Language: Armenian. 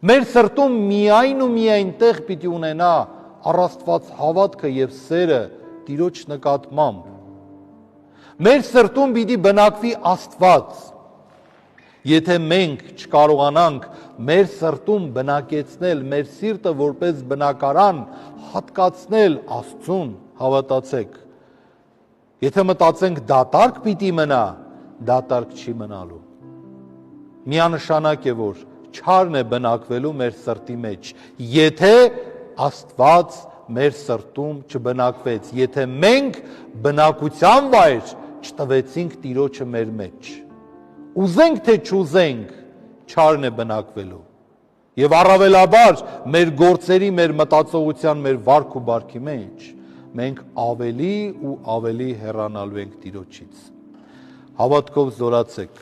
Մեր սրտում միայն ու միայն տեղ պիտի ունենա առաստված հավատքը և սերը Տիրոջ նկատմամբ։ Մեր սրտում պիտի բնակվի Աստված։ Եթե մենք չկարողանանք մեր սրտում բնակեցնել, մեր սիրտը որպես բնակարան հատկացնել Աստծուն, հավատացեք, եթե մտածենք դատարկ պիտի մնա, դատարկ չի մնալու։ Միանշանակ է, որ չարն է բնակվելու մեր սրտի մեջ, եթե Աստված մեր սրտում չբնակվեց, եթե մենք բնակության վայր չտվեցինք Տիրոջը մեր մեջ։ Ուզենք թե չուզենք, չարն է բնակվելու։ Եվ առավելաբար մեր գործերի, մեր մտածողության, մեր վարք ու բարքի մեջ մենք ավելի ու ավելի հեռանալու ենք Տիրոջից։ Հավատքով զորացեք։